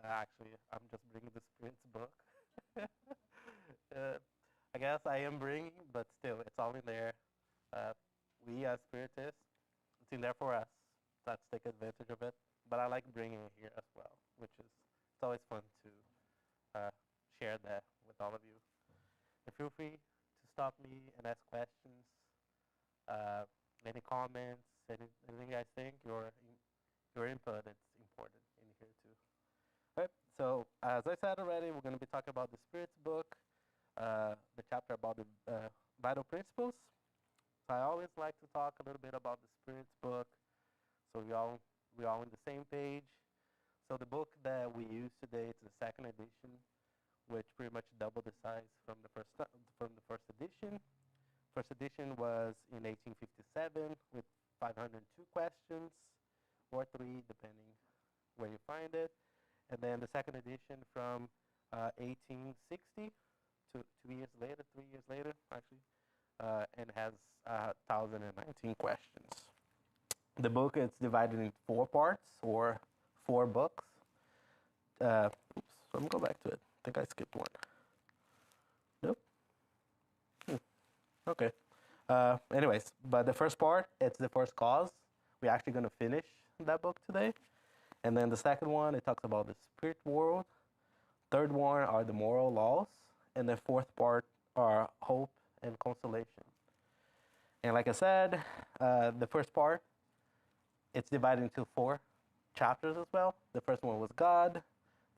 Actually, I'm just bringing the Spirit's book. I guess I am bringing, but still, it's all in there. Uh, we as Spiritists, it's in there for us. Let's take advantage of it. But I like bringing it here as well, which is it's always fun to share that with all of you. And feel free to stop me and ask questions, uh, any comments, anything you guys think. Your input is important in here too. Right. So as I said already, we're going to be talking about the Spirit's book, the chapter about the vital principles. So I always like to talk a little bit about the Spirit's book, so we all on the same page. So the book that we use today is the second edition, which pretty much doubled the size from the first edition. First edition was in 1857 with 502 questions, or 3, depending where you find it. And then the second edition from 1860 to 2 years later, 3 years later, actually, and has 1,019 questions. The book is divided into 4 parts, or 4 books. Oops, let me go back to it. I think I skipped one. Nope. Okay. Anyways, but the first part, it's the first cause. We're actually going to finish that book today. And then the second one, it talks about the spirit world. Third one are the moral laws. And the fourth part are hope and consolation. And like I said, the first part, it's divided into 4 chapters as well. The first one was God.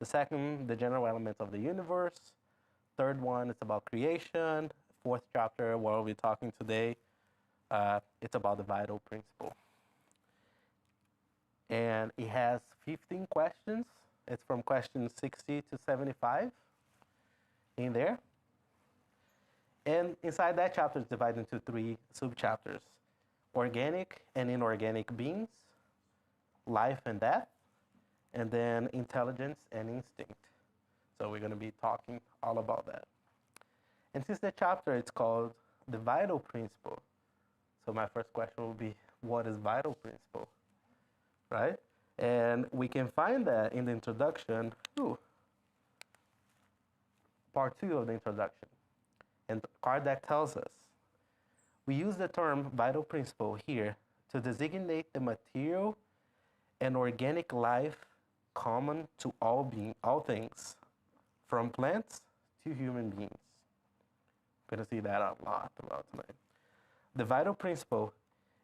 The second, the general elements of the universe. Third one, it's about creation. Fourth chapter, what we'll be talking today, it's about the vital principle. And it has 15 questions. It's from questions 60 to 75 in there. And inside that chapter is divided into 3 sub-chapters: organic and inorganic beings, life and death, and then intelligence and instinct. So we're going to be talking all about that. And since the chapter it's called the vital principle, so my first question will be, what is vital principle? Right? And we can find that in the introduction, part 2 of the introduction. And Kardec tells us, we use the term vital principle here to designate the material and organic life common to all things, from plants to human beings. We're going to see that a lot throughout tonight. The vital principle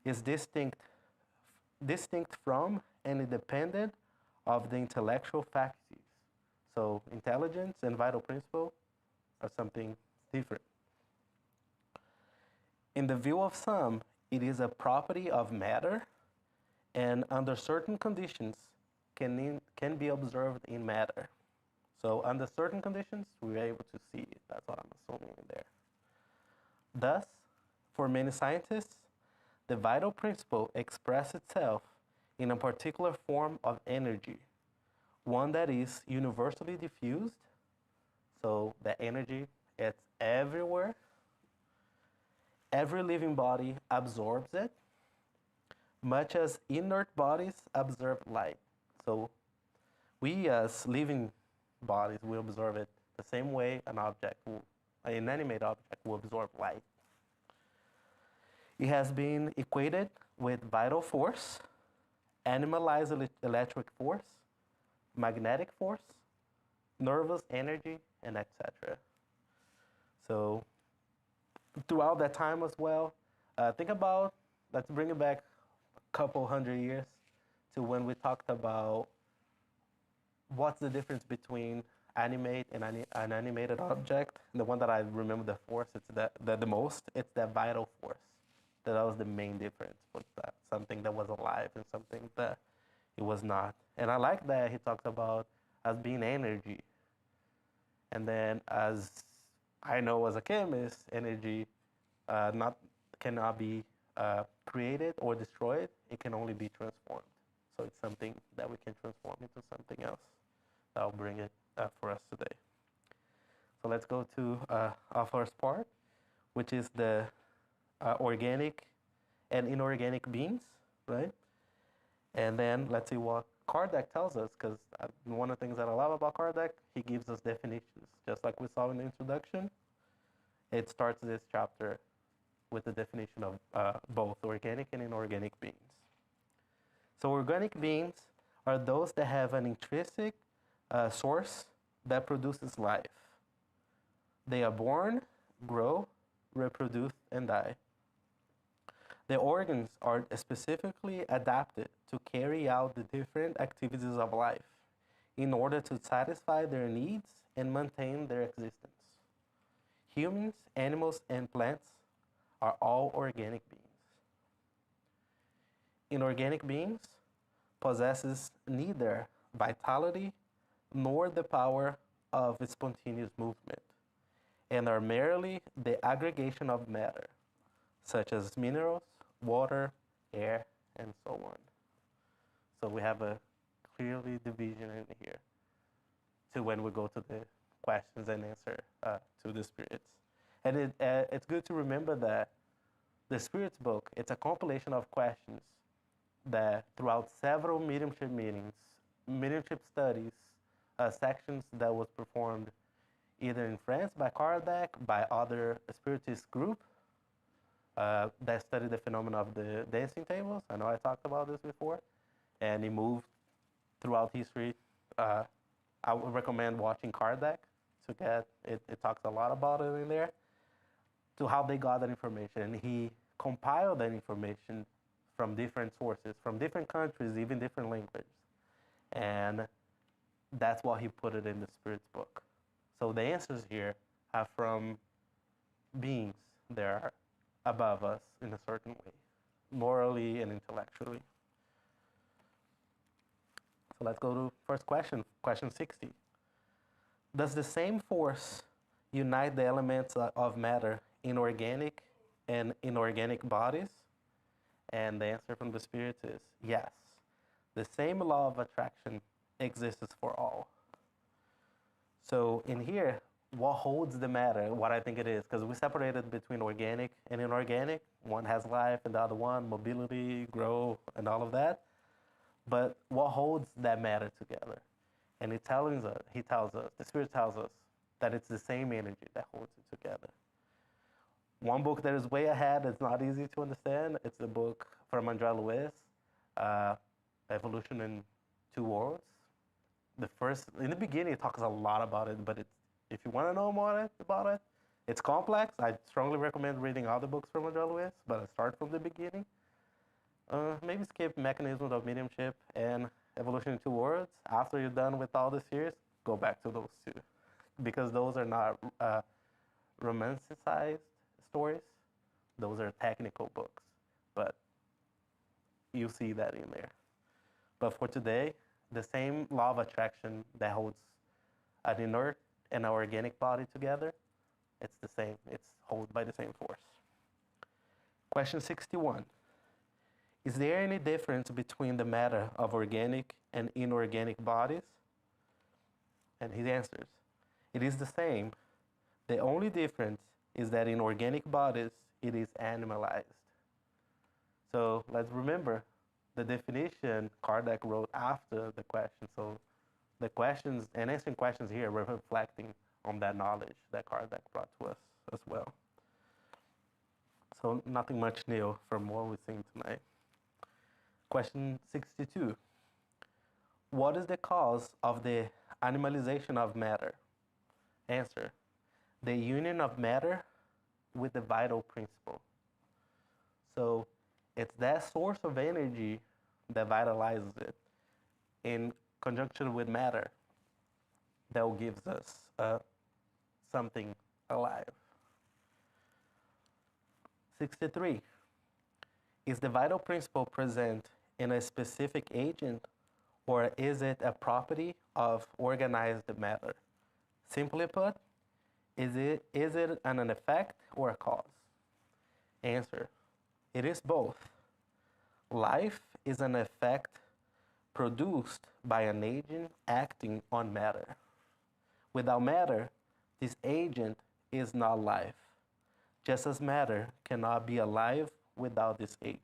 is distinct from and independent of the intellectual faculties. So intelligence and vital principle are something different. In the view of some, it is a property of matter, and under certain conditions can be observed in matter. So under certain conditions, we're able to see it. That's what I'm assuming in there. Thus, for many scientists, the vital principle expresses itself in a particular form of energy, one that is universally diffused. So the energy, it's everywhere. Every living body absorbs it, much as inert bodies absorb light. So we as living bodies will absorb it the same way an inanimate object will absorb light. It has been equated with vital force, animalized electric force, magnetic force, nervous energy, and etc. So throughout that time as well, think about, let's bring it back a couple hundred years to when we talked about what's the difference between animate and an animated object. The one that I remember the force, it's the most, it's that vital force. That was the main difference with that. Something that was alive and something that it was not. And I like that he talks about as being energy. And then as I know as a chemist, energy cannot be created or destroyed. It can only be transformed. So it's something that we can transform into something else. I'll bring it for us today. So let's go to our first part, which is the organic and inorganic beings, right? And then let's see what Kardec tells us, because one of the things that I love about Kardec, he gives us definitions. Just like we saw in the introduction, it starts this chapter with the definition of both organic and inorganic beings. So organic beings are those that have an intrinsic source that produces life. They are born, grow, reproduce, and die. The organs are specifically adapted to carry out the different activities of life in order to satisfy their needs and maintain their existence. Humans, animals, and plants are all organic beings. Inorganic beings possesses neither vitality nor the power of spontaneous movement, and are merely the aggregation of matter, such as minerals, water, air, and so on. So we have a clearly division in here to when we go to the questions and answer to the spirits. And it's good to remember that the Spirits book, it's a compilation of questions that throughout several mediumship meetings, mediumship studies, sections that was performed either in France by Kardec, by other Spiritist group that studied the phenomenon of the dancing tables. I know I talked about this before, and it moved throughout history. I would recommend watching Kardec to get it. It talks a lot about it in there, to how they got that information. And he compiled that information from different sources, from different countries, even different languages. And that's why he put it in the Spirits book. So the answers here are from beings that are above us in a certain way, morally and intellectually. So let's go to first question, question 60. Does the same force unite the elements of matter in organic and inorganic bodies? And the answer from the Spirit is yes. The same law of attraction exists for all. So in here, what holds the matter, what I think it is, because we separated between organic and inorganic. One has life and the other one, mobility, growth, and all of that. But what holds that matter together? And he tells us, the Spirit tells us that it's the same energy that holds it together. One book that is way ahead, it's not easy to understand. It's the book from André Luiz, Evolution in Two Worlds. In the beginning, it talks a lot about it, but if you want to know more about it, it's complex. I strongly recommend reading other books from André Luiz, but I start from the beginning. Maybe skip Mechanisms of Mediumship and Evolution in Two Worlds. After you're done with all the series, go back to those two, because those are not romanticized stories. Those are technical books, but you see that in there. But for today, the same law of attraction that holds an inert and an organic body together, it's the same. It's held by the same force. Question 61. Is there any difference between the matter of organic and inorganic bodies? And he answers, it is the same. The only difference is that in organic bodies, it is animalized. So let's remember, the definition Kardec wrote after the question. So the questions and answering questions here were reflecting on that knowledge that Kardec brought to us as well. So nothing much new from what we've seen tonight. Question 62. What is the cause of the animalization of matter? Answer. The union of matter with the vital principle. So it's that source of energy that vitalizes it in conjunction with matter that gives us something alive. 63. Is the vital principle present in a specific agent, or is it a property of organized matter? Simply put, is it an effect or a cause? Answer. It is both. Life is an effect produced by an agent acting on matter. Without matter, this agent is not life, just as matter cannot be alive without this agent.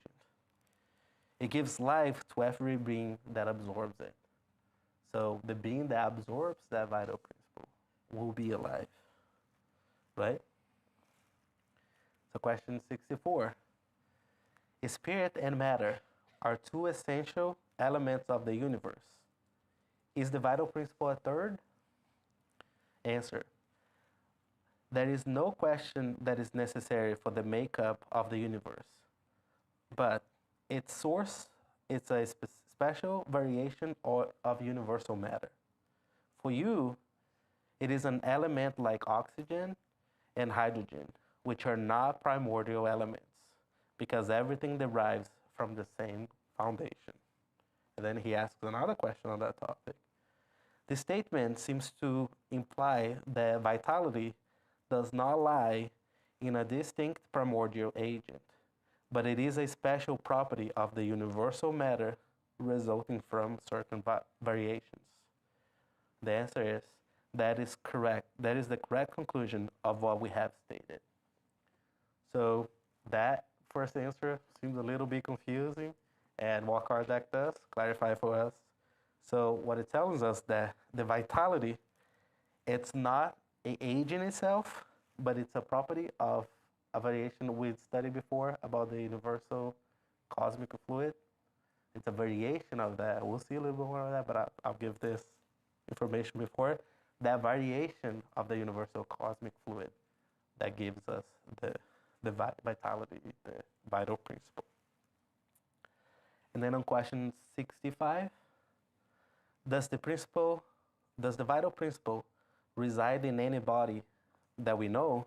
It gives life to every being that absorbs it. So the being that absorbs that vital principle will be alive, right? So question 64. Spirit and matter are two essential elements of the universe. Is the vital principle a third? Answer. There is no question that is necessary for the makeup of the universe, but its source is a special variation of universal matter. For you, it is an element like oxygen and hydrogen, which are not primordial elements, because everything derives from the same foundation. And then he asks another question on that topic. The statement seems to imply that vitality does not lie in a distinct primordial agent, but it is a special property of the universal matter resulting from certain variations. The answer is, that is correct. That is the correct conclusion of what we have stated. So that first answer seems a little bit confusing, and what Kardec does clarify for us. So what it tells us that the vitality, it's not an age in itself, but it's a property of a variation we'd studied before about the universal cosmic fluid. It's a variation of that. We'll see a little bit more of that, but I'll give this information before. That variation of the universal cosmic fluid that gives us the vitality, the vital principle. And then on question 65, does the vital principle reside in any body that we know?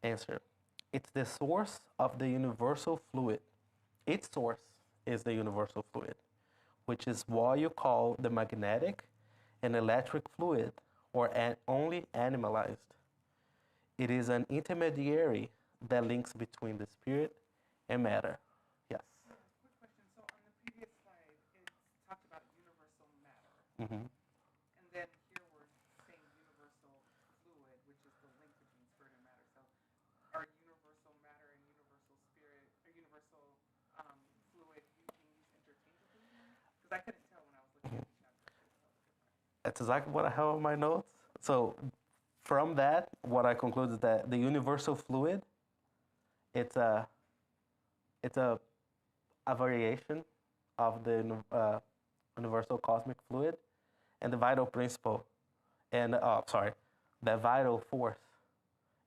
Answer. It's the source of the universal fluid. Its source is the universal fluid, which is what you call the magnetic and electric fluid, or only animalized. It is an intermediary that links between the spirit and matter. Yes? Quick question. So on the previous slide, it talked about universal matter. Mm-hmm. And then here we're saying universal fluid, which is the link between spirit and matter. So are universal matter and universal spirit, or universal fluid being used interchangeably? Because I couldn't tell when I was looking at the chapter. That's exactly what I have on my notes. So from that, what I conclude is that the universal fluid, it's a variation of the universal cosmic fluid, and the vital principle, and the vital force,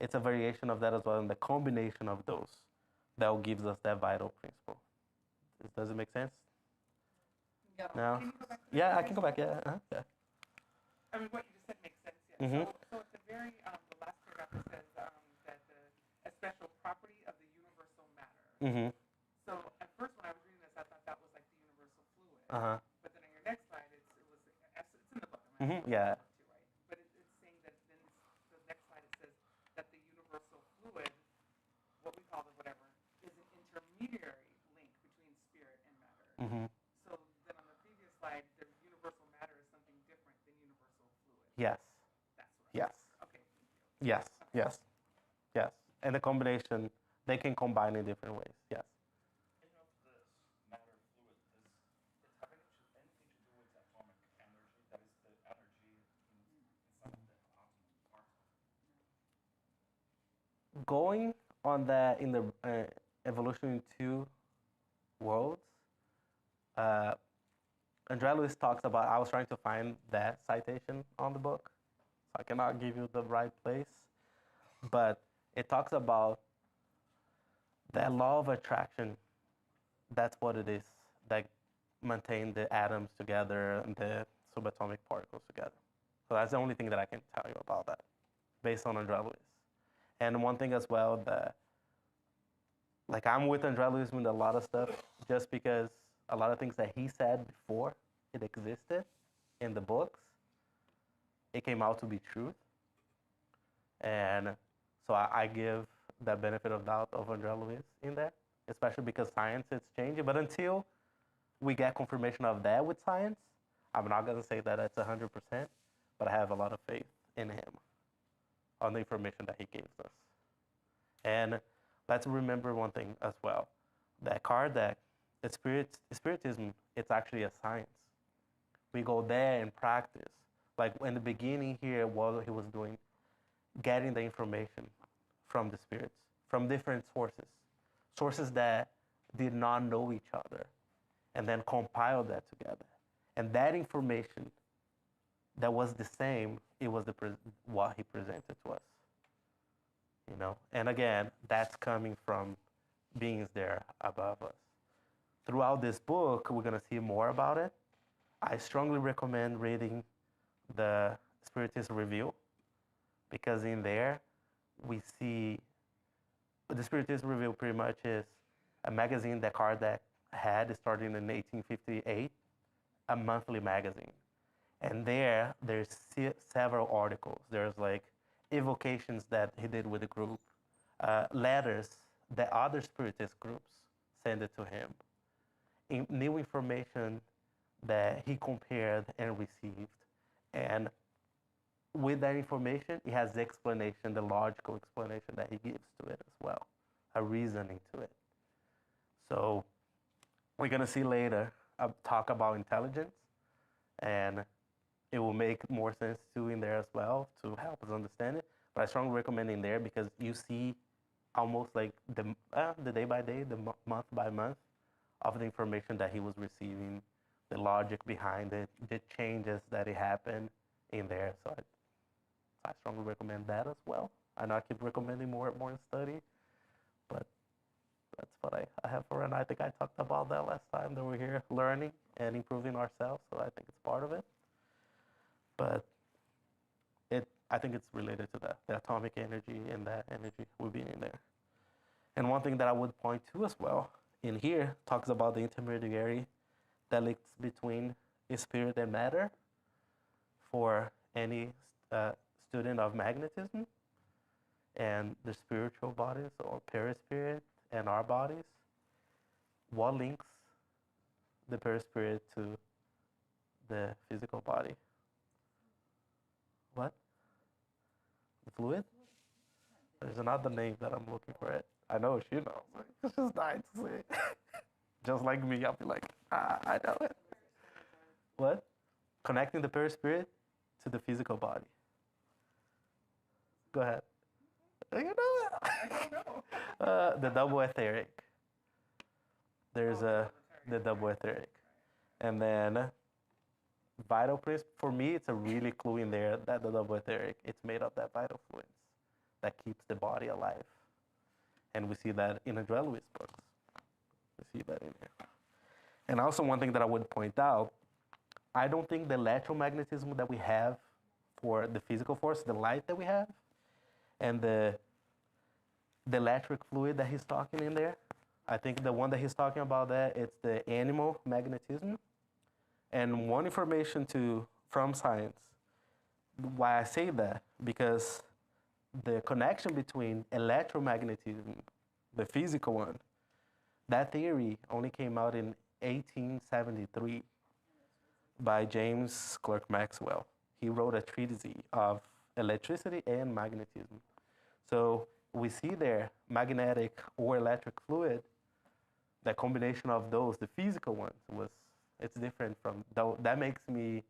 it's a variation of that as well, and the combination of those that gives us that vital principle. Does it make sense? Yeah. No? Can you go back to Yeah, I can go back. Yeah. Yeah. I mean, what you just said makes sense. Yeah. Mm-hmm. So at the very the last paragraph it says that a special property of the universal matter. Mm-hmm. So at first when I was reading this, I thought that was like the universal fluid. Uh-huh. But then on your next slide, it's in the book. Mm-hmm. Yeah. Too, right? But it's saying that then the next slide it says that the universal fluid, what we call it, whatever, is an intermediary link between spirit and matter. Mm-hmm. So then on the previous slide, the universal matter is something different than universal fluid. Yes. That's what. Yes. Okay. Thank you. Yes. Okay. Yes. Yes. And the combination, they can combine in different ways. Yes. This matter fluid, does it have anything to do with atomic energy? That is the energy inside the atom particle. Going on that in the evolution in two worlds, Andrea Lewis talks about, I was trying to find that citation on the book, so I cannot give you the right place, but it talks about that law of attraction. That's what it is that maintain the atoms together and the subatomic particles together. So that's the only thing that I can tell you about that, based on Andrea Lewis. And one thing as well that, like, I'm with Andrea Lewis with a lot of stuff, just because a lot of things that he said before it existed in the books, it came out to be truth. And so I give the benefit of doubt of Andrea Lewis in that, especially because science is changing. But until we get confirmation of that with science, I'm not going to say that it's 100%, but I have a lot of faith in him on the information that he gives us. And let's remember one thing as well, that Kardec, Spiritism, it's actually a science. we go there and practice. Like in the beginning here, what he was doing, getting the information from the spirits, from different sources that did not know each other, and then compile that together. And that information that was the same, it was what he presented to us. You know, and again, that's coming from beings there above us. Throughout this book, we're gonna see more about it. I strongly recommend reading the Spiritist Review, because in there we see the Spiritist Review pretty much is a magazine that Kardec had starting in 1858, a monthly magazine. And there's several articles. There's like evocations that he did with the group, letters that other Spiritist groups sent it to him, new information that he compared and received. And with that information, he has the explanation, the logical explanation that he gives to it as well, a reasoning to it. So we're going to see later talk about intelligence, and it will make more sense too in there as well to help us understand it. But I strongly recommend in there because you see almost like the day by day, the month by month of the information that he was receiving, the logic behind it, the changes that it happened in there. So I strongly recommend that as well. I know I keep recommending more and study, but that's what I have for it. And I think I talked about that last time that we're here, learning and improving ourselves. So I think it's part of it. But I think it's related to that, the atomic energy, and that energy will be in there. And one thing that I would point to as well in here talks about the intermediary that links between spirit and matter for any student of magnetism, and the spiritual bodies or perispirit and our bodies. What links the perispirit to the physical body? What? The fluid? There's another name that I'm looking for it. I know she knows. It's just nice to say it. Just like me, I'll be like, I know it. What? Connecting the perispirit to the physical body. Go ahead. You know it. I don't know. The double etheric. There's the double etheric. And then vital principle, for me, it's a really clue in there that the double etheric, it's made of that vital fluids that keeps the body alive. And we see that in André Louis' books. We see that in there. And also one thing that I would point out, I don't think the electromagnetism that we have for the physical force, the light that we have, and the electric fluid that he's talking in there, I think the one that he's talking about there, it's the animal magnetism. And one information from science, why I say that, because the connection between electromagnetism, the physical one, that theory only came out in 1873 by James Clerk Maxwell. He wrote a treatise of electricity and magnetism. So we see there magnetic or electric fluid, the combination of those, the physical ones, it's different from, that makes me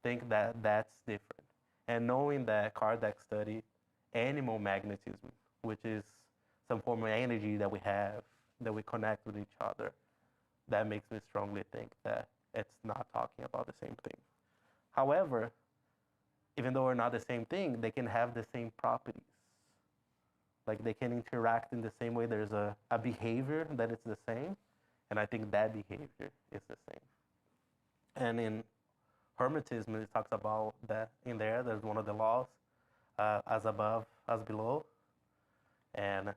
think that that's different. And knowing that Kardec studied animal magnetism, which is some form of energy that we have, that we connect with each other, that makes me strongly think that it's not talking about the same thing. However, even though they're not the same thing, they can have the same properties. Like they can interact in the same way. There's a behavior that is the same, and I think that behavior is the same. And in Hermetism, it talks about that in there. There's one of the laws, as above, as below, and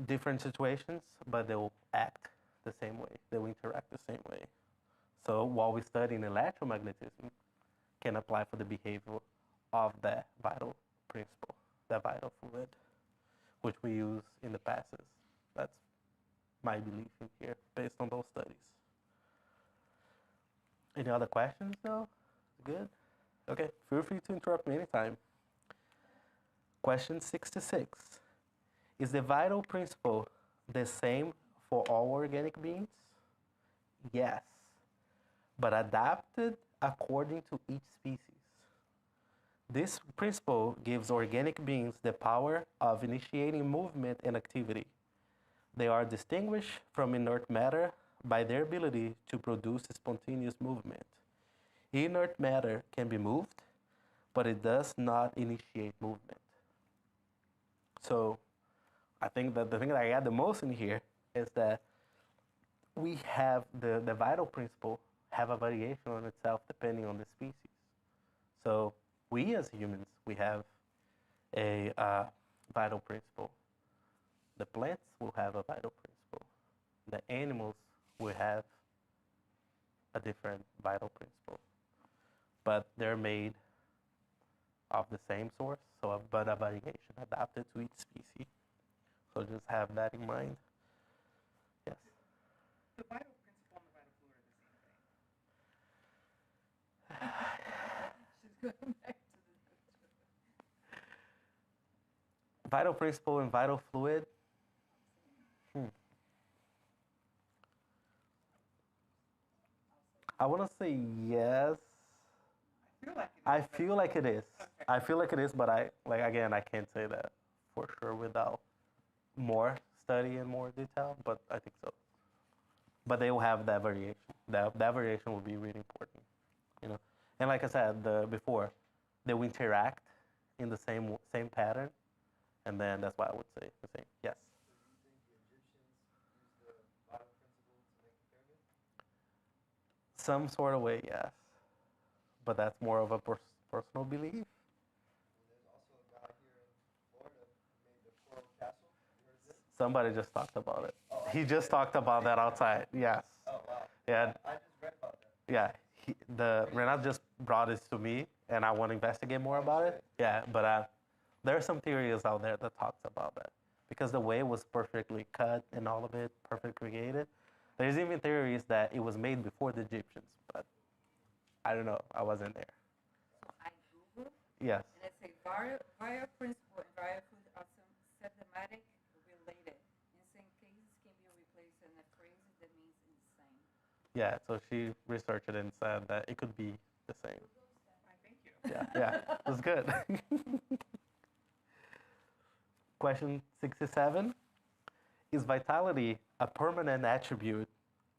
different situations, but they will act the same way. They will interact the same way. So while we study in electromagnetism, can apply for the behavior of that vital principle, that vital fluid, which we use in the passes. That's my belief in here, based on those studies. Any other questions, though? Good? Okay, feel free to interrupt me anytime. Question 66. Is the vital principle the same for all organic beings? Yes. but adapted according to each species. This principle gives organic beings the power of initiating movement and activity. They are distinguished from inert matter by their ability to produce spontaneous movement. Inert matter can be moved, but it does not initiate movement. So I think that the thing that I add the most in here is that we have the vital principle have a variation on itself depending on the species. So we as humans, we have a vital principle. The plants will have a vital principle. The animals will have a different vital principle. But they're made of the same source, but a variation adapted to each species. So just have that in mind. Yes. The vital principle and the vital fluid are the same thing. She's going back to the Vital principle and vital fluid. I want to say yes. I feel like it is. I feel like it is. Okay. I feel like it is, but I can't say that for sure without more study and more detail, but I think so. But they will have that variation. That variation will be really important, you know. And like I said before, they will interact in the same pattern, and then that's why I would say the same. Yes. Some sort of way, yes. But that's more of a personal belief. And there's also a guy here in Florida who made the Coral Castle. You heard of this? Somebody just talked about it. Oh, He just talked about that outside. Yes. Oh, wow. Yeah. I just read about that. Yeah. Renat just brought this to me, and I want to investigate more about it. Yeah, but there are some theories out there that talks about that because the way it was perfectly cut and all of it perfectly created. There's even theories that it was made before the Egyptians, but I don't know. I wasn't there. So I Google, Yes. and it says viral principle and viral fluid are systematic related. In some cases can be replaced in a phrase that means the same. Yeah, so she researched it and said that it could be the same. I thank you. Yeah, it was good. Question 67. Is vitality a permanent attribute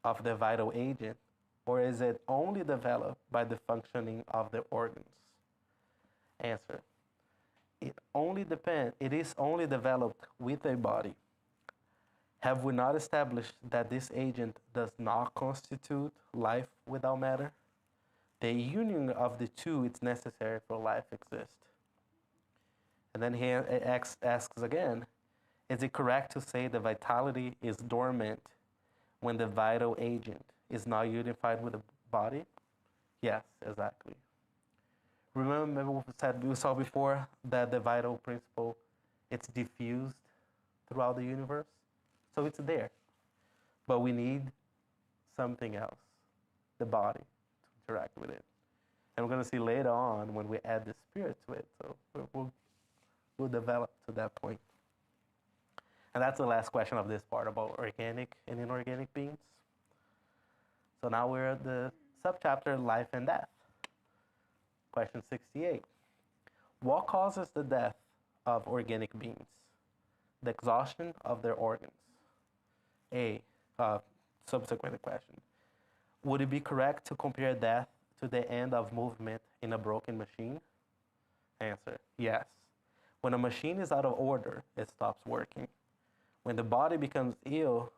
of the vital agent, or is it only developed by the functioning of the organs? Answer. It is only developed with a body. Have we not established that this agent does not constitute life without matter? The union of the two is necessary for life exist. And then he asks again, is it correct to say that vitality is dormant when the vital agent is not unified with the body? Yes, exactly. Remember we saw before that the vital principle, it's diffused throughout the universe? So it's there. But we need something else, the body, to interact with it. And we're going to see later on when we add the spirit to it. So we'll develop to that point. And that's the last question of this part about organic and inorganic beings. So now we're at the subchapter Life and Death. Question 68. What causes the death of organic beings? The exhaustion of their organs. Subsequent question. Would it be correct to compare death to the end of movement in a broken machine? Answer. Yes. When a machine is out of order, it stops working. When the body becomes ill,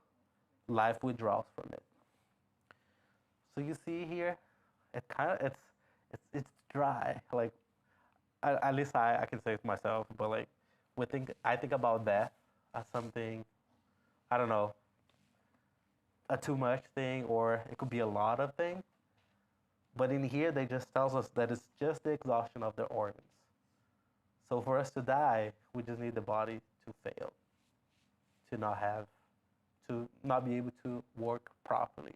life withdraws from it. So you see here, it's dry. Like, at least I can say it myself. But like, I think about death as something, I don't know, a too much thing, or it could be a lot of things. But in here, they just tells us that it's just the exhaustion of the organs. So for us to die, we just need the body to fail, to not be able to work properly.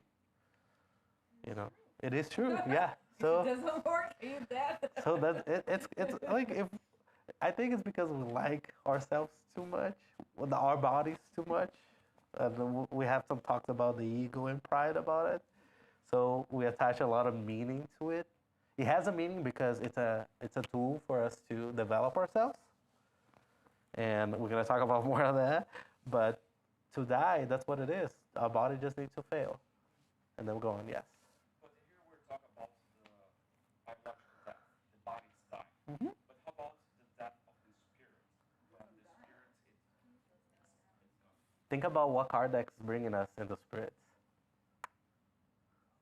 You know, it is true. Yeah. So If it doesn't work, ain't that? so it's like I think it's because we like ourselves too much, our bodies too much. We have some talks about the ego and pride about it. So we attach a lot of meaning to it. It has a meaning because it's a tool for us to develop ourselves. And we're gonna talk about more of that. But to die, that's what it is. Our body just needs to fail. And then we're going, yes. But here we're talking about the biological death. The body's dying. Mm-hmm. But how about the death of the spirit? When the spirit is gone. Think about what Kardec's bringing us in the spirits.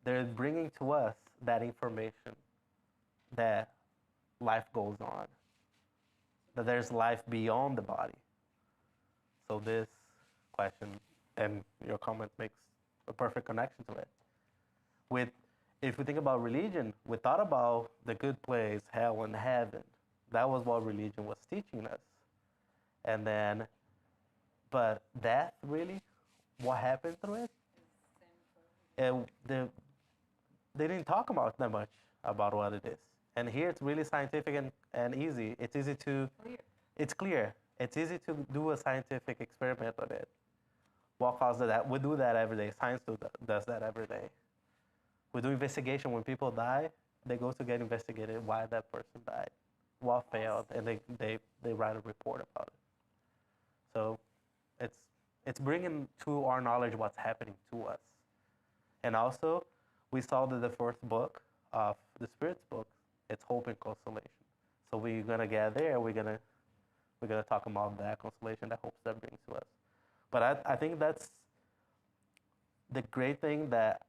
They're bringing to us that information that life goes on, that there's life beyond the body. So this question and your comment makes a perfect connection to it. If we think about religion, we thought about the good place, hell and heaven. That was what religion was teaching us. And then, but death, really, what happened through it? And they didn't talk about that much about what it is. And here it's really scientific and easy. It's easy to, it's clear. It's easy to do a scientific experiment on it. What causes that? We do that every day. Science does that every day. We do investigation. When people die, they go to get investigated why that person died, what failed, and they write a report about it. So it's bringing to our knowledge what's happening to us. And also, we saw that the fourth book of the Spirit's book, it's hope and consolation. So we're gonna get there. We're gonna talk about that consolation, that hope that brings to us. But I think that's the great thing that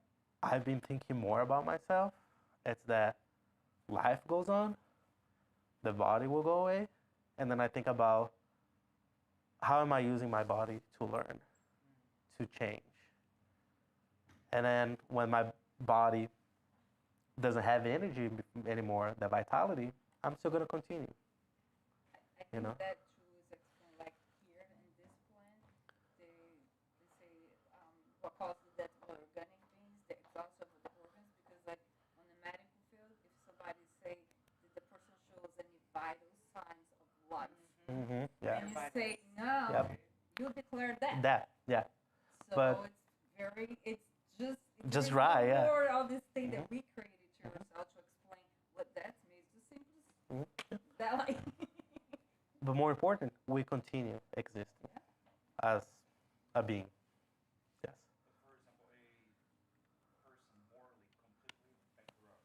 I've been thinking more about myself. It's that life goes on, the body will go away, and then I think about how am I using my body to learn, to change. And then when my body doesn't have energy anymore, the vitality, I'm still going to continue. I think that too is explained, like here in this plan, they say what causes death of organic beings, the exhaustion of the organs, because like on the medical field, if somebody say that the person shows any vital signs of life, Mm-hmm. Yeah. and you say no, Yep. you declare that. That, yeah. So But- it's Just there's right, no yeah. more all this thing that we created to ourselves to explain what that means. Just simple Mhm. that like But more important, we continue existing as a being. Yes. But for example, a person morally completely bankrupt,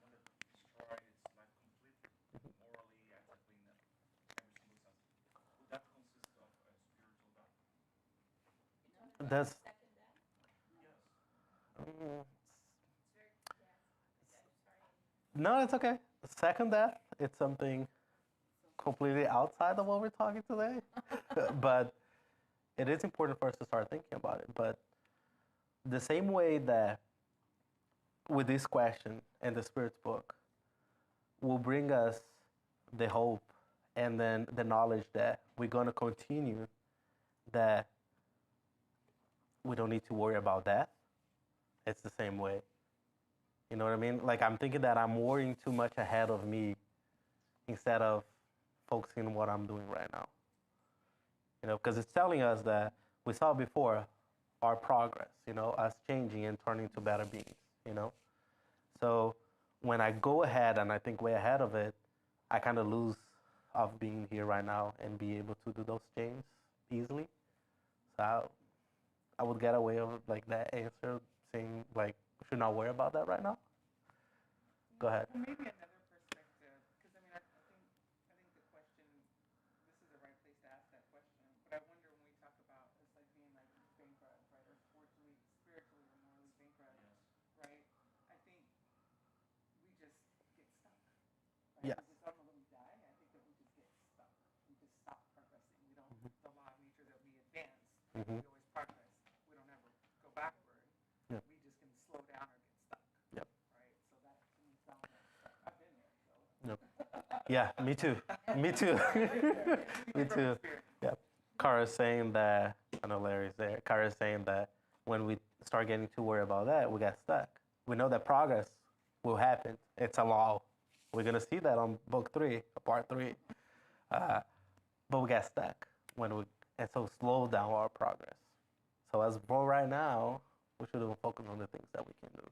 someone that destroyed its life completely, morally, ethically, in every single sense, would that consist of a spiritual death? That's Yes. mm, no, it's okay. Second death, it's something completely outside of what we're talking today. But it is important for us to start thinking about it. But the same way that with this question and the Spirit's book will bring us the hope and then the knowledge that we're going to continue, that we don't need to worry about death. It's the same way. You know what I mean? Like, I'm thinking that I'm worrying too much ahead of me instead of focusing on what I'm doing right now. You know, because it's telling us that we saw before our progress, you know, us changing and turning into better beings, you know? So when I go ahead and I think way ahead of it, I kind of lose of being here right now and be able to do those changes easily. So I would get away with like that answer saying like, should not worry about that right now. Go ahead. Well, maybe another perspective, because I mean, I think the question, this is the right place to ask that question. But I wonder when we talk about it's like being like bankrupt, right, or spiritually or morally bankrupt, right? I think we just get stuck. Right? Yes. Because when we die, I think that we just get stuck. We just stop progressing. We don't. The law of nature that we advance, Mhm. we always progress. We don't ever go backward. Yep. We just can slow down or get stuck. Yep. Right. So that to me sounds like I've been there. So. Yeah, me too. Me too. Me too. Yeah. Kara's saying that, I know Larry's there. Kara's saying that when we start getting too worried about that, we get stuck. We know that progress will happen. It's a law. We're going to see that on book 3, part 3. But we get stuck and so slow down our progress. So as for right now, We shouldn't focus on the things that we can do.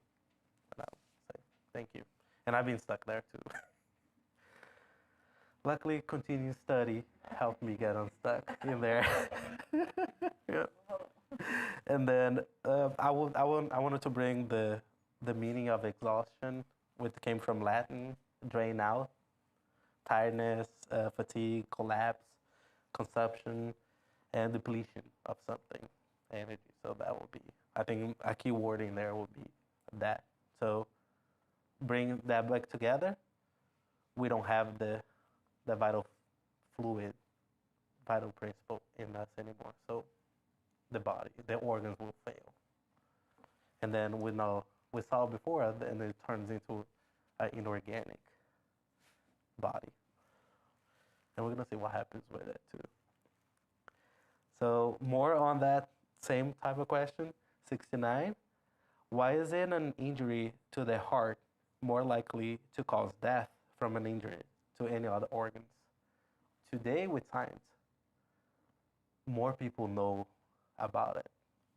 And I would say thank you. And I've been stuck there too. Luckily, continued study helped me get unstuck in there. Yeah. And then I wanted to bring the meaning of exhaustion, which came from Latin, drain out, tiredness, fatigue, collapse, consumption, and depletion of something, energy. So that would be, I think a key word in there would be that. So bring that back together. We don't have the vital fluid, vital principle in us anymore. So the body, the organs will fail. And then we saw before, and it turns into an inorganic body. And we're gonna see what happens with it too. So more on that same type of question, 69. Why is it an injury to the heart more likely to cause death from an injury to any other organs? Today with science, more people know about it.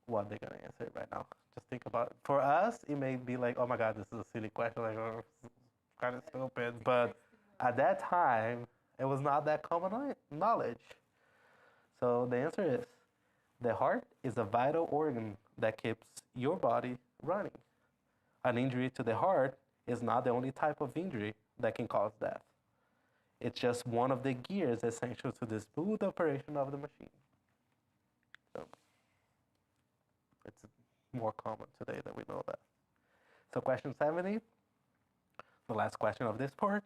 What they're gonna answer right now. Just think about it. For us, it may be like, oh my God, this is a silly question, like, oh, kind of stupid. But at that time, it was not that common knowledge. So the answer is, the heart is a vital organ that keeps your body running. An injury to the heart is not the only type of injury that can cause death. It's just one of the gears essential to the smooth operation of the machine. So it's more common today that we know that. So question 70, the last question of this part.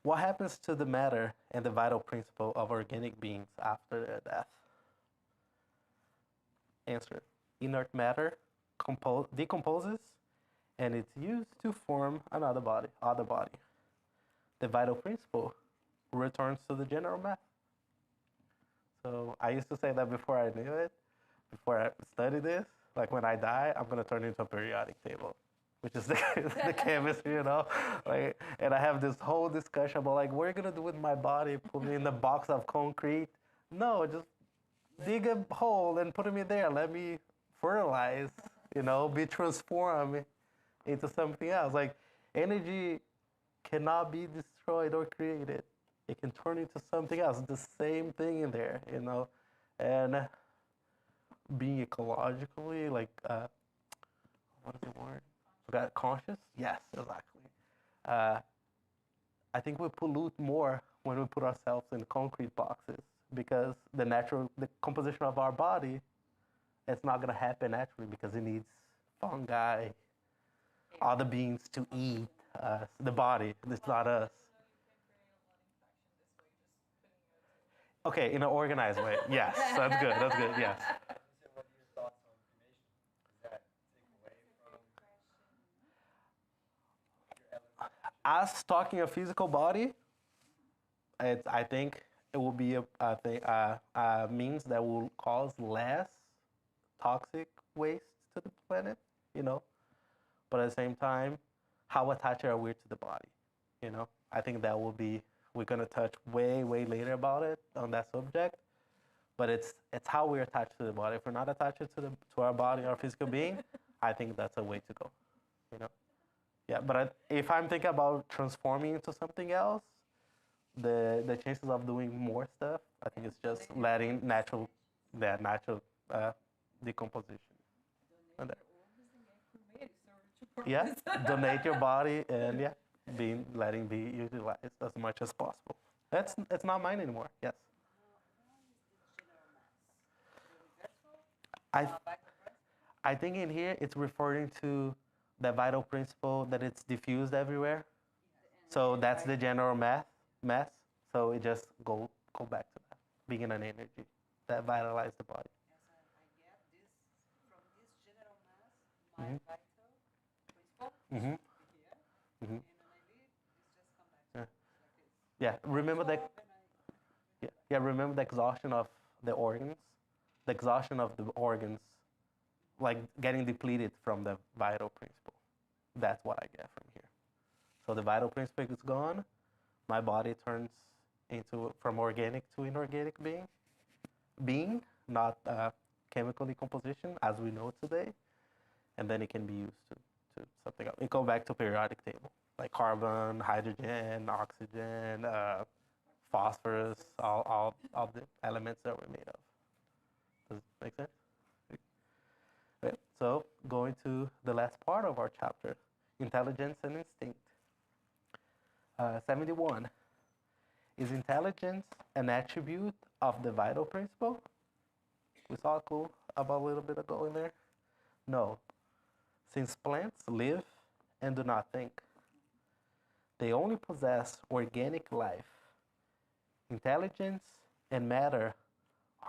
What happens to the matter and the vital principle of organic beings after their death? Answer. Inert matter decomposes and it's used to form other body. The vital principle returns to the general mass. So I used to say that before I knew it, before I studied this, like when I die, I'm gonna turn into a periodic table, which is the chemistry, you know? Like, and I have this whole discussion about like, what are you gonna do with my body? Put me in the box of concrete? No, just dig a hole and put me there. Let me fertilize, you know, be transformed into something else. Like energy cannot be destroyed or created. It can turn into something else. The same thing in there, you know? And being ecologically, like, what is the word? Forgot, conscious? Yes, exactly. I think we pollute more when we put ourselves in concrete boxes because the composition of our body, it's not gonna happen naturally because it needs fungi, other beings to eat us, the body, it's not us. Okay, in an organized way, yes, that's good, yes. So what are your thoughts on cremation? Does that take away from your elements? Us talking a physical body, I think it will be a means that will cause less toxic waste to the planet, you know? But at the same time, how attached are we to the body, you know? I think that will be, we're gonna touch way later about it on that subject, but it's how we're attached to the body. If we're not attached to our body, our physical being, I think that's a way to go, you know? Yeah, but if I'm thinking about transforming into something else, the chances of doing more stuff, I think it's just letting natural decomposition. And yeah, donate your body and yeah, letting be utilized as much as possible. It's not mine anymore. Yes. I think in here it's referring to the vital principle that it's diffused everywhere. So that's the general mass. So it just go back to that, being an energy that vitalizes the body. I get this from this general mass, my vital principle. Mm-hmm. Here, Mm-hmm. and when I leave, it's just come back to me. Like this. Yeah. Remember that. So when I Remember the exhaustion of the organs. The exhaustion of the organs, like getting depleted from the vital principle. That's what I get from here. So the vital principle is gone. My body turns into from organic to inorganic being, not chemical decomposition as we know today. and then it can be used to something else. It goes back to periodic table, like carbon, hydrogen, oxygen, phosphorus, all the elements that we're made of. Does it make sense? Okay. So going to the last part of our chapter, intelligence and instinct. 71. Is intelligence an attribute of the vital principle? We saw a clue about a little bit ago in there. No, since plants live and do not think, they only possess organic life. Intelligence and matter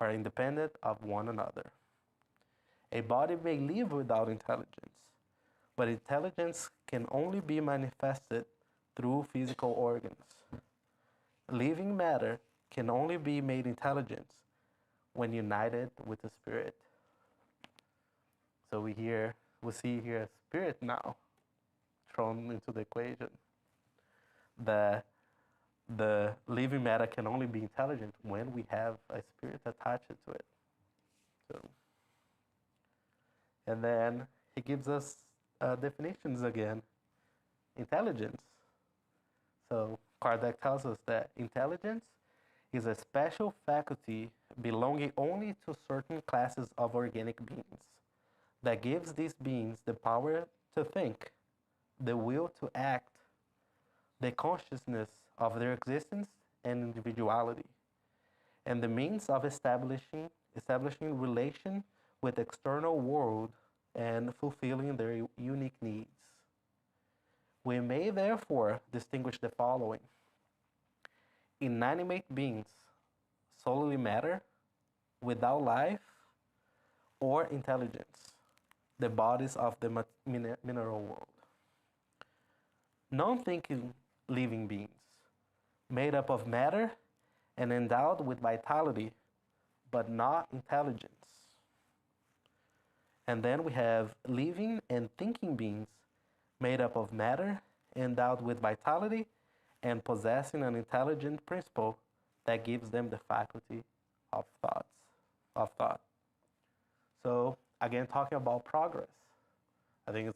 are independent of one another. A body may live without intelligence, but intelligence can only be manifested through physical organs. Living matter can only be made intelligent when united with the spirit. So we see here a spirit now thrown into the equation. The living matter can only be intelligent when we have a spirit attached to it. So, and then he gives us definitions again. Intelligence. So Kardec tells us that intelligence is a special faculty belonging only to certain classes of organic beings that gives these beings the power to think, the will to act, the consciousness of their existence and individuality, and the means of establishing relation with the external world and fulfilling their unique needs. We may therefore distinguish the following: inanimate beings, solely matter, without life or intelligence, the bodies of the mineral world. Non-thinking living beings, made up of matter and endowed with vitality, but not intelligence. And then we have living and thinking beings, made up of matter, endowed with vitality, and possessing an intelligent principle that gives them the faculty of thought. So again, talking about progress. I think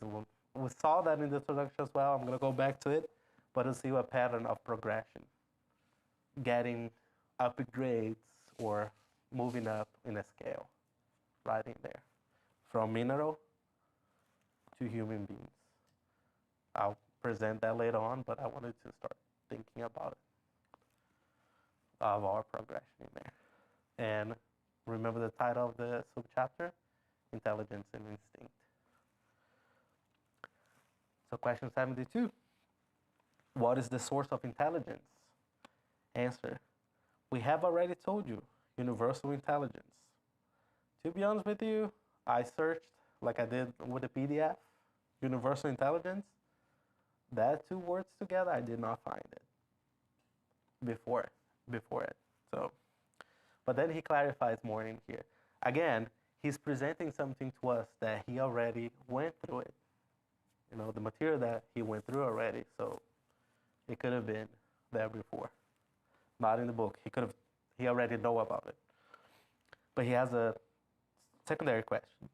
we saw that in the introduction as well. I'm going to go back to it, but we'll see a pattern of progression. Getting upgrades or moving up in a scale, right in there. From mineral to human beings. I'll present that later on, but I wanted to start thinking about it, of our progression in there. And remember the title of the subchapter? Intelligence and Instinct. So question 72. What is the source of intelligence? Answer. We have already told you, universal intelligence. To be honest with you, I searched, like I did with the PDF, universal intelligence. That two words together, I did not find it before it. So, but then he clarifies more in here. Again, he's presenting something to us that he already went through it. You know, the material that he went through already. So it could have been there before, not in the book. He already know about it. But he has a secondary question.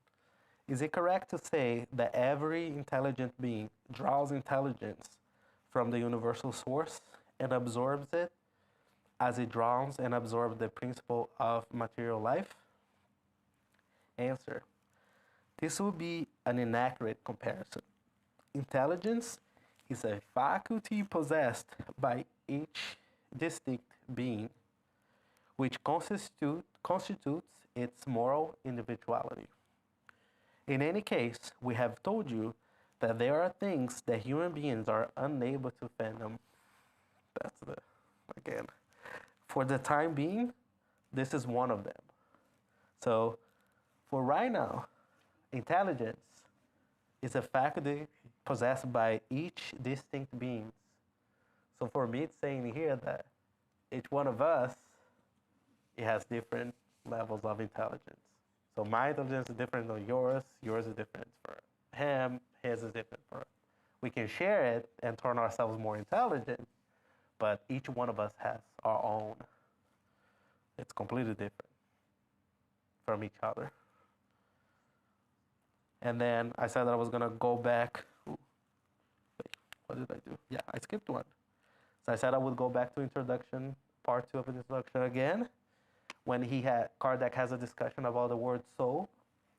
Is it correct to say that every intelligent being draws intelligence from the universal source and absorbs it as it draws and absorbs the principle of material life? Answer. This would be an inaccurate comparison. Intelligence is a faculty possessed by each distinct being, which constitutes its moral individuality. In any case, we have told you that there are things that human beings are unable to fathom. Again, for the time being, this is one of them. So, for right now, intelligence is a faculty possessed by each distinct being. So for me, it's saying here that each one of us, it has different levels of intelligence. So my intelligence is different than yours is different for him, his is different for us. We can share it and turn ourselves more intelligent, but each one of us has our own. It's completely different from each other. And then I said that I was going to go back. Ooh, wait, what did I do? Yeah, I skipped one. So I said I would go back to introduction, part 2 of the introduction again, when Kardec has a discussion about the word soul.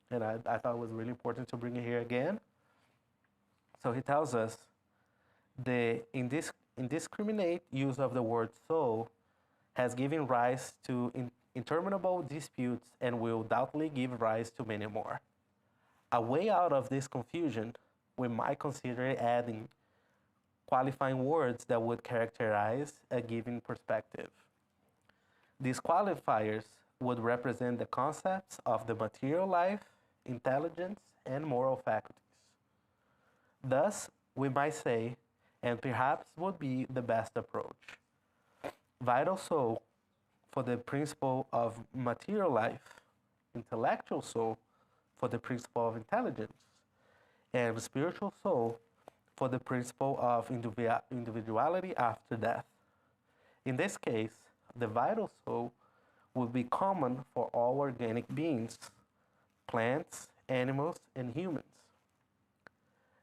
And I thought it was really important to bring it here again. So he tells us the indiscriminate use of the word soul has given rise to interminable disputes and will doubtlessly give rise to many more. A way out of this confusion, we might consider adding qualifying words that would characterize a given perspective. These qualifiers would represent the concepts of the material life, intelligence, and moral faculties. Thus, we might say, and perhaps would be the best approach, vital soul for the principle of material life, intellectual soul for the principle of intelligence, and spiritual soul for the principle of individuality after death. In this case, the vital soul would be common for all organic beings, plants, animals, and humans.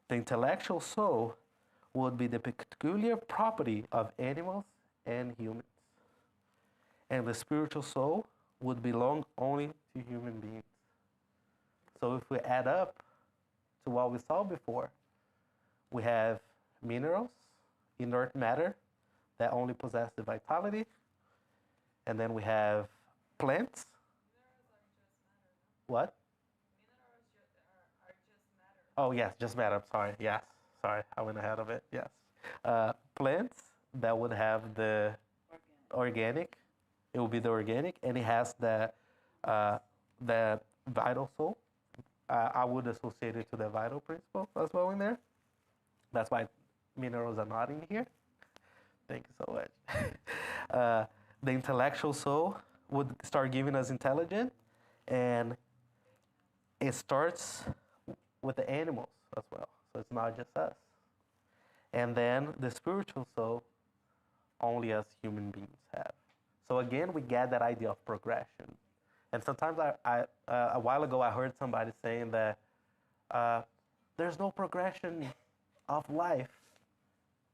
The intellectual soul would be the peculiar property of animals and humans. And the spiritual soul would belong only to human beings. So if we add up to what we saw before, we have minerals, inert matter, that only possess the vitality. And then we have plants. What? Oh, yes, just matter. I'm sorry. Yes. Sorry, I went ahead of it. Yes. Plants that would have the organic. It will be the organic, and it has the vital soul. I would associate it to the vital principle as well in there. That's why minerals are not in here. Thank you so much. The intellectual soul would start giving us intelligence, and it starts with the animals as well. So it's not just us. And then the spiritual soul, only us human beings have. So again, we get that idea of progression. And sometimes a while ago, I heard somebody saying that there's no progression of life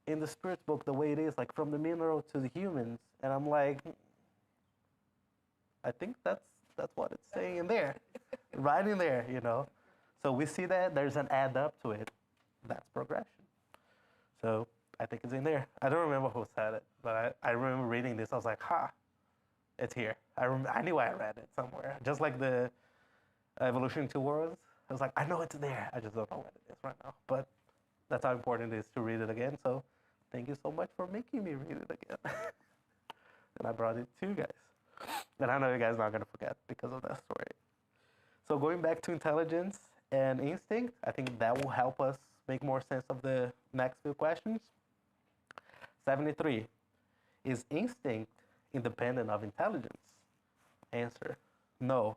in the spirit book the way it is, like from the mineral to the humans. And I'm like, I think that's what it's saying in there, right in there, you know. So we see that there's an add up to it. That's progression. So I think it's in there. I don't remember who said it, but I remember reading this. I was like, it's here. I knew I read it somewhere. Just like the Evolution in Two Worlds. I was like, I know it's there. I just don't know what it is right now. But that's how important it is to read it again. So thank you so much for making me read it again. And I brought it to you guys. And I know you guys are not going to forget because of that story. So going back to intelligence and instinct, I think that will help us make more sense of the next few questions. 73. Is instinct independent of intelligence? Answer, no,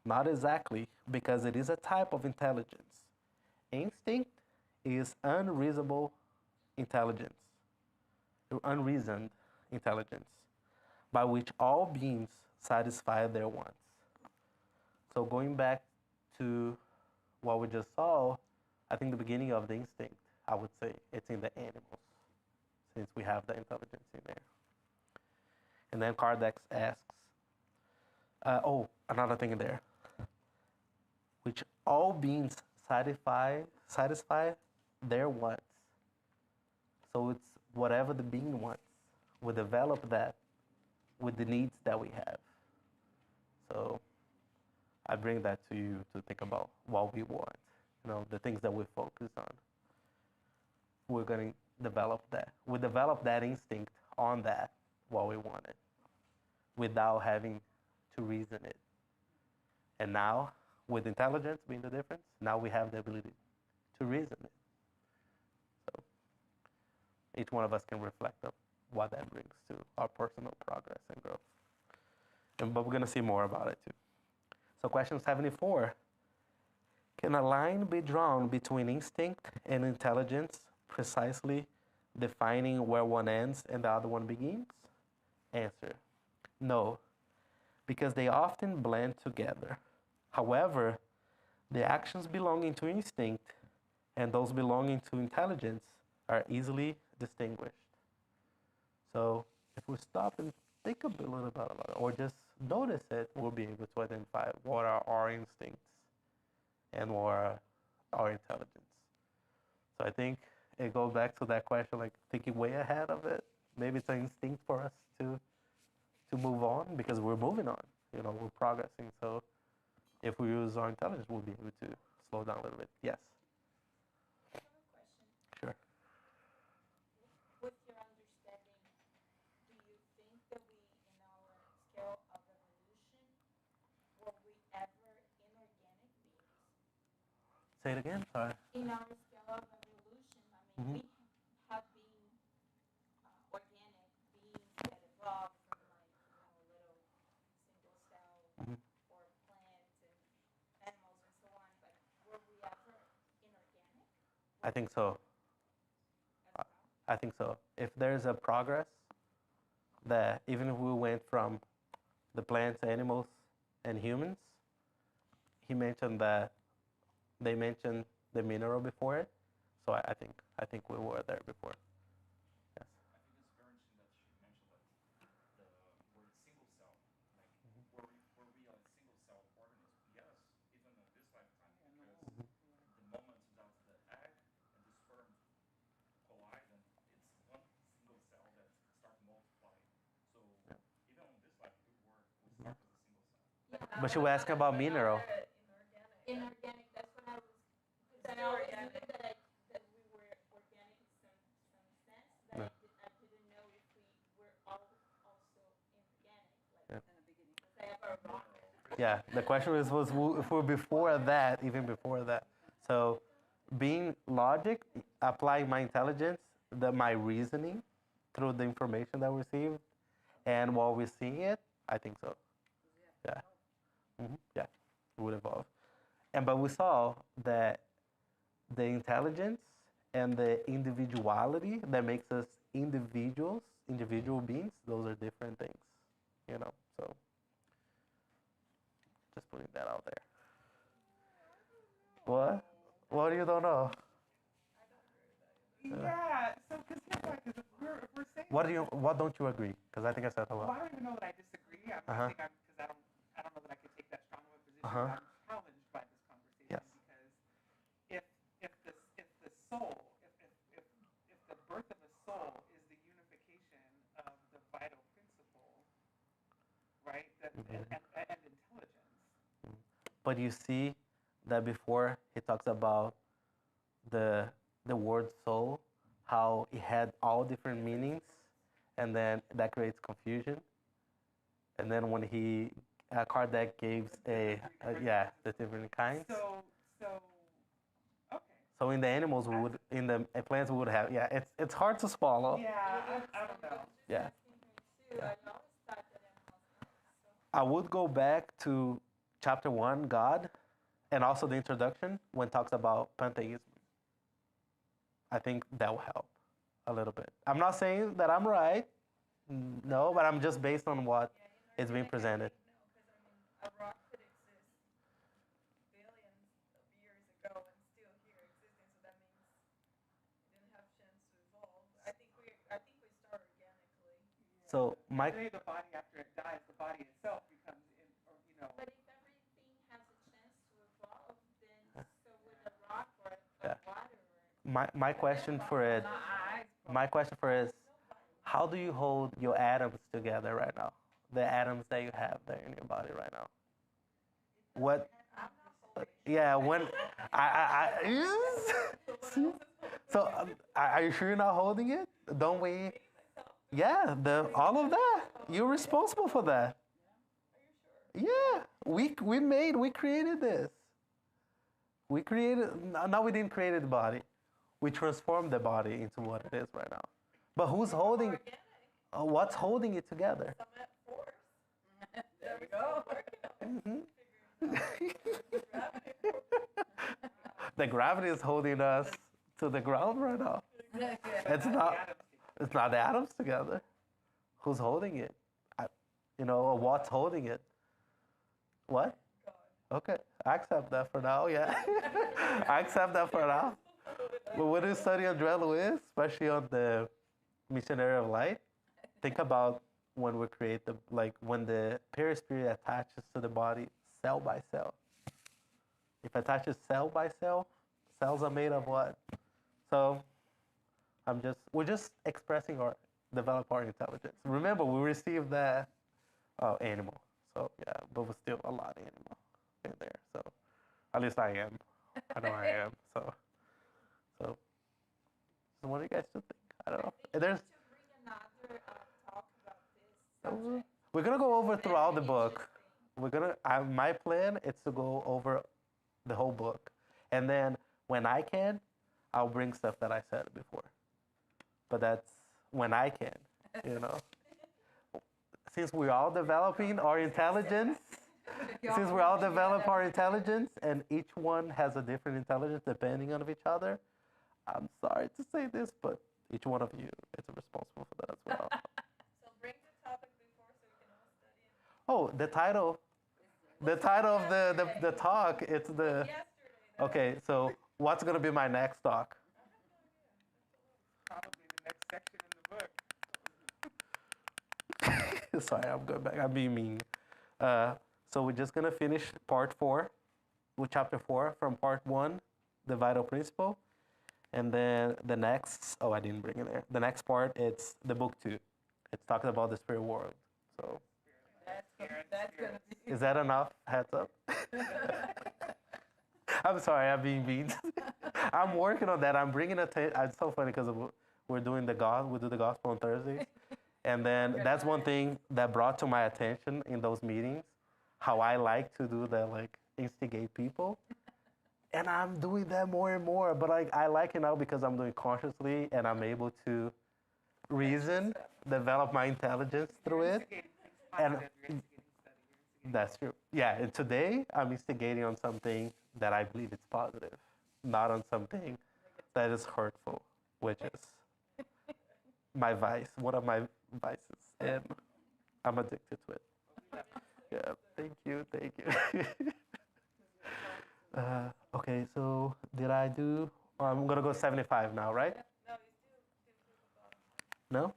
not exactly, because it is a type of intelligence. Instinct is unreasonable intelligence, unreasoned intelligence, by which all beings satisfy their wants. So going back to what we just saw, I think the beginning of the instinct, I would say it's in the animals, since we have the intelligence in there. And then Kardec asks, another thing in there, which all beings satisfy their wants. So it's whatever the being wants. We develop that with the needs that we have. So I bring that to you to think about what we want, the things that we focus on. We're going to develop that. We develop that instinct on that, what we want it, without having to reason it. And now, with intelligence being the difference, now we have the ability to reason it. So each one of us can reflect on what that brings to our personal progress and growth. But we're going to see more about it too. So question 74, can a line be drawn between instinct and intelligence, precisely defining where one ends and the other one begins? Answer, no, because they often blend together. However, the actions belonging to instinct and those belonging to intelligence are easily distinguished. So if we stop and think a little about it, or just notice it, we'll be able to identify what are our instincts and what are our intelligence. So I think it goes back to that question, like thinking way ahead of it. Maybe it's an instinct for us to move on because we're moving on. You know, we're progressing. So if we use our intelligence, we'll be able to slow down a little bit. Yes. I have a question. Sure. With your understanding, do you think that we, in our scale of evolution, were we ever inorganic beings? Say it again. Sorry. In our scale of evolution, I mean, we have been organic beings that evolved from little single cell or plants and animals and so on, but were we ever inorganic? I think so. As well? I think so. If there's a progress, that even if we went from the plants, animals, and humans, he mentioned that they mentioned the mineral before it. So I think we were there before. Yes. I think it's very interesting that she mentioned that the word single cell, like were we a single cell organism? Yes, even in this lifetime, because the moment that the egg and the sperm collide, and it's one single cell that starts multiplying. So even on this life, we start as a single cell. Yeah. But you were asking about mineral. Inorganic, that's what I was, because I always knew that we were organic in some sense, but I didn't know if we were also inorganic, like in the beginning, because I have a rock. Yeah, the question was if we're before that, even before that. So being logic, applying my intelligence, my reasoning through the information that we received, and while we're seeing it, I think so. Yeah. Yeah, it would evolve. But we saw that the intelligence and the individuality that makes us individual beings, those are different things, you know. So just putting that out there. What? What do you don't know? Yeah, so because if we're saying What don't you agree? Because I think I said a well, lot. I don't even know that I disagree. I think because I don't know that I could take that strong of a position. I'm challenged by this conversation because if the soul, if the birth of a soul is the unification of the vital principle, right, and intelligence. But you see that before he talks about the word soul, how it had all different meanings, and then that creates confusion. And then when Kardec gives the different kinds. So okay. So in the animals in the plants we would have, it's hard to swallow. Yeah, I don't know. Yeah. I always thought that animals. I would go back to chapter 1, God, and also the introduction when it talks about pantheism. I think that will help a little bit. I'm not saying that I'm right, no, but I'm just based on what is being presented. No, because a rock could exist billions of years ago and still here existing, so that means it didn't have a chance to evolve. I think we start organically. So The body after it dies, the body itself becomes But if everything has a chance to evolve, then so would a rock or a water. my question for it is, how do you hold your atoms together right now? The atoms that you have there in your body right now. What? Yeah, when So are you sure you're not holding it? Don't we? Yeah, all of that. You're responsible for that. Yeah, we created this. We didn't create the body. We transformed the body into what it is right now. But who's holding? What's holding it together? There we go. The gravity is holding us to the ground right now. It's not the atoms together. Who's holding it? What's holding it? What? Okay, I accept that for now. Yeah, I accept that for now. But when you study André Luiz, especially on the missionary of light, think about when we create when the perispirit attaches to the body cell by cell. If it attaches cell by cell, cells are made of what? So we're just expressing develop our intelligence. Remember, we received that animal. So yeah, but we're still a lot of animal in there. So at least I am. I know I am. So what do you guys still think? I don't know. There's To bring another talk about this subject. we're gonna go over throughout the book. My plan is to go over the whole book, and then when I can, I'll bring stuff that I said before. But that's when I can, Since we're all developing our intelligence, and each one has a different intelligence depending on each other, I'm sorry to say this, but each one of you is responsible for that as well. So bring the topic before so we can all study it. Oh, the title of the talk, it's the... Yesterday. Okay, so what's going to be my next talk? Probably the next section in the book. Sorry, I'm going back. I'm being mean. So we're just going to finish part 4, with chapter 4 from part 1, the vital principle. And then the next, I didn't bring it there. The next part, it's the book 2. It's talking about the spirit world. So That's going to be... is that enough? Heads up. I'm sorry, I'm being mean. I'm working on that. I'm bringing it. It's so funny because we do the gospel on Thursdays. And then that's one thing that brought to my attention in those meetings, how I like to do that, instigate people. And I'm doing that more and more. But I like it now because I'm doing consciously and I'm able to reason, develop my intelligence through it. And that's true. Yeah, and today I'm instigating on something that I believe is positive, not on something that is hurtful, which is my vice, one of my vices, and I'm addicted to it. Yeah, thank you. Okay, so did I do? I'm gonna go 75 now, right? No, you still No?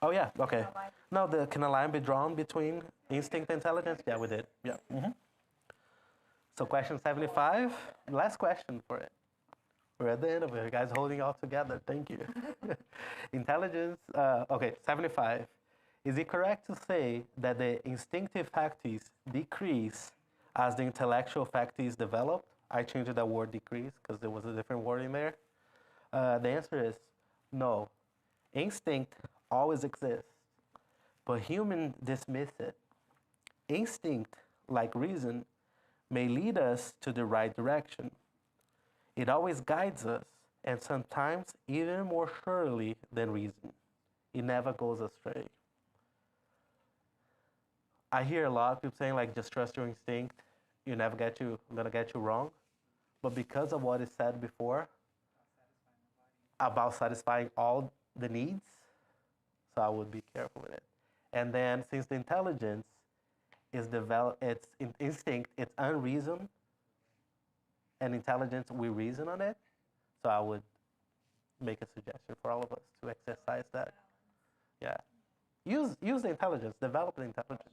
Oh yeah. Okay. No, can a line be drawn between instinct and intelligence? Yeah, we did. Yeah. So question 75, last question for it. We're at the end of it. You guys holding it all together. Thank you. Intelligence. Okay, 75. Is it correct to say that the instinctive faculties decrease as the intellectual faculties develop? I changed that word decrease because there was a different word in there. The answer is no. Instinct always exists, but humans dismiss it. Instinct, like reason, may lead us to the right direction. It always guides us, and sometimes even more surely than reason. It never goes astray. I hear a lot of people saying, just trust your instinct. You're never gonna get you wrong. But because of what is said before about satisfying all the needs, so I would be careful with it. And then since the intelligence is developed, it's instinct, it's unreasoned, and intelligence, we reason on it. So I would make a suggestion for all of us to exercise that. Yeah. Use the intelligence, develop the intelligence.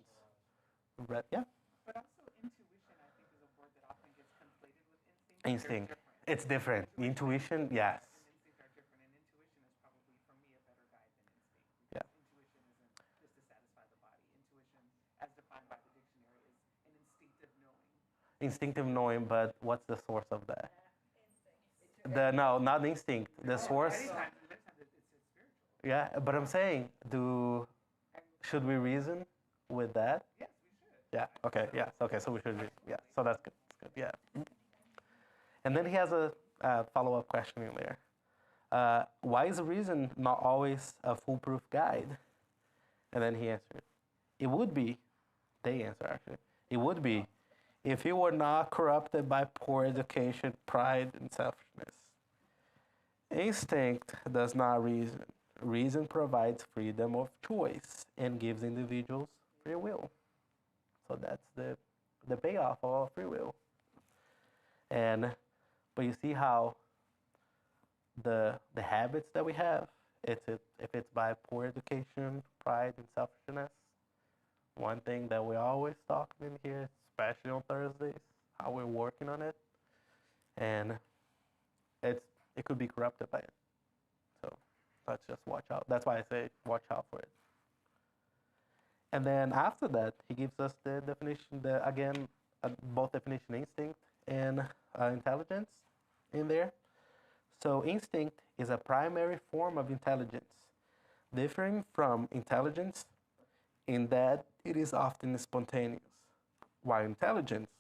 Yeah. But also intuition, I think, is a word that often gets conflated with instinct. They're Instinct. different. It's different. Intuition, yes. And instinct are different. And intuition is probably, for me, a better guide than instinct. Yeah. Because intuition isn't just to satisfy the body. Intuition, as defined by the dictionary, is an instinctive knowing. Instinctive knowing, but what's the source of that? No, not instinct. The source. Anytime it's spiritual. Yeah, but I'm saying, should we reason with that? Yes, we should. Yeah. Okay. Yeah. Okay. So we should reason. Yeah. So that's good. That's good. Yeah. And then he has a follow-up question in there. Why is reason not always a foolproof guide? And then he answered, it would be. They answer actually. It would be if you were not corrupted by poor education, pride, and selfishness. Instinct does not reason. Reason provides freedom of choice and gives individuals free will. So that's the the payoff of our free will. But you see how the habits that we have, if it's by poor education, pride, and selfishness, one thing that we always talk in here, especially on Thursdays, how we're working on it, and it could be corrupted by it. So let's just watch out. That's why I say watch out for it. And then after that, he gives us the definition, both definition, instinct and intelligence in there. So instinct is a primary form of intelligence, differing from intelligence in that it is often spontaneous, while intelligence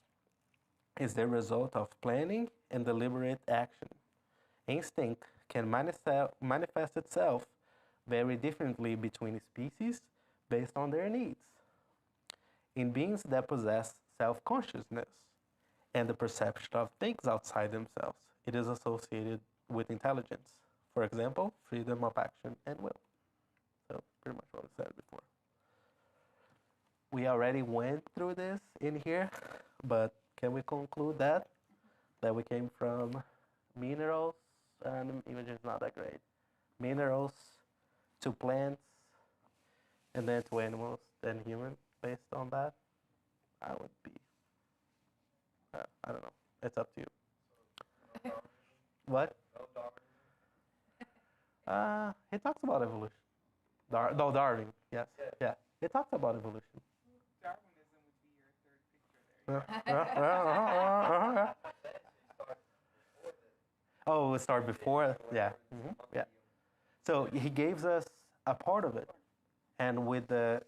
is the result of planning and deliberate action. Instinct can manifest itself very differently between species based on their needs. In beings that possess self-consciousness and the perception of things outside themselves, it is associated with intelligence. For example, freedom of action and will. So pretty much what I said before. We already went through this in here, but can we conclude that we came from minerals, and the image is not that great, minerals to plants, and then to animals, then humans, based on that? I would be, I don't know, it's up to you. What? He talks about evolution. Darwin, yes, yeah. He talks about evolution. Darwinism would be your third picture there. Oh, it started before? Yeah. Mm-hmm. Yeah. So he gives us a part of it. And with the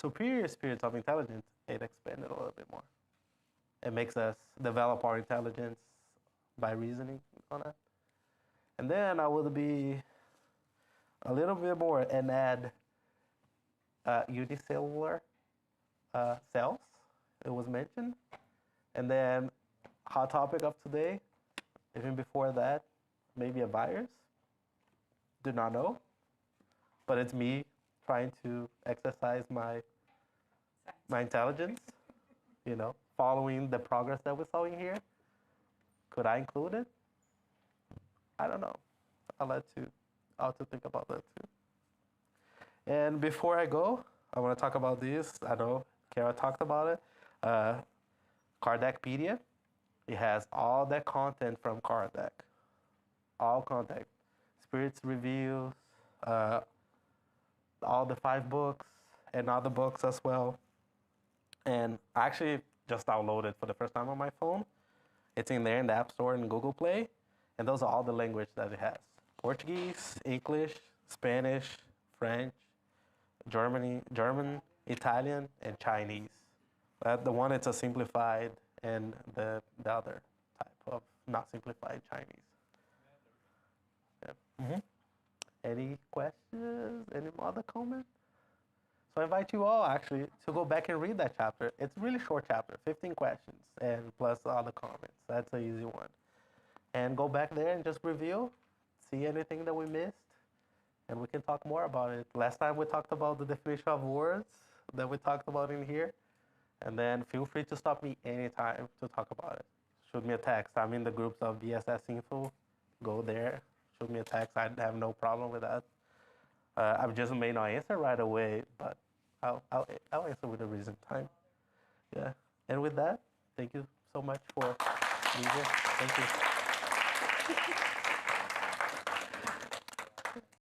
superior spirits of intelligence, it expanded a little bit more. It makes us develop our intelligence by reasoning on it. And then I would be a little bit more and add unicellular cells. It was mentioned. And then hot topic of today, even before that, maybe a virus. Do not know. But it's me trying to exercise my intelligence, following the progress that we saw in here. Could I include it? I don't know. I'll let you also think about that too. And before I go, I want to talk about this. I know Kara talked about it. Kardecpedia. It has all that content from Kardec. All content. Spirits reviews, all the 5 books, and other books as well. And I actually just downloaded for the first time on my phone. It's in there in the App Store and Google Play. And those are all the language that it has. Portuguese, English, Spanish, French, German, Italian, and Chinese. The one it's a simplified, and the other type of not simplified Chinese. Yeah. Mm-hmm. Any questions? Any other comments? So I invite you all actually to go back and read that chapter. It's a really short chapter, 15 questions, and plus all the comments. That's an easy one. And go back there and just review, see anything that we missed, and we can talk more about it. Last time we talked about the definition of words that we talked about in here. And then feel free to stop me anytime to talk about it. Shoot me a text. I'm in the groups of BSS Info. Go there. Shoot me a text. I have no problem with that. I just may not answer right away, but I'll answer with a reason time. Yeah. And with that, thank you so much for being here. Thank you.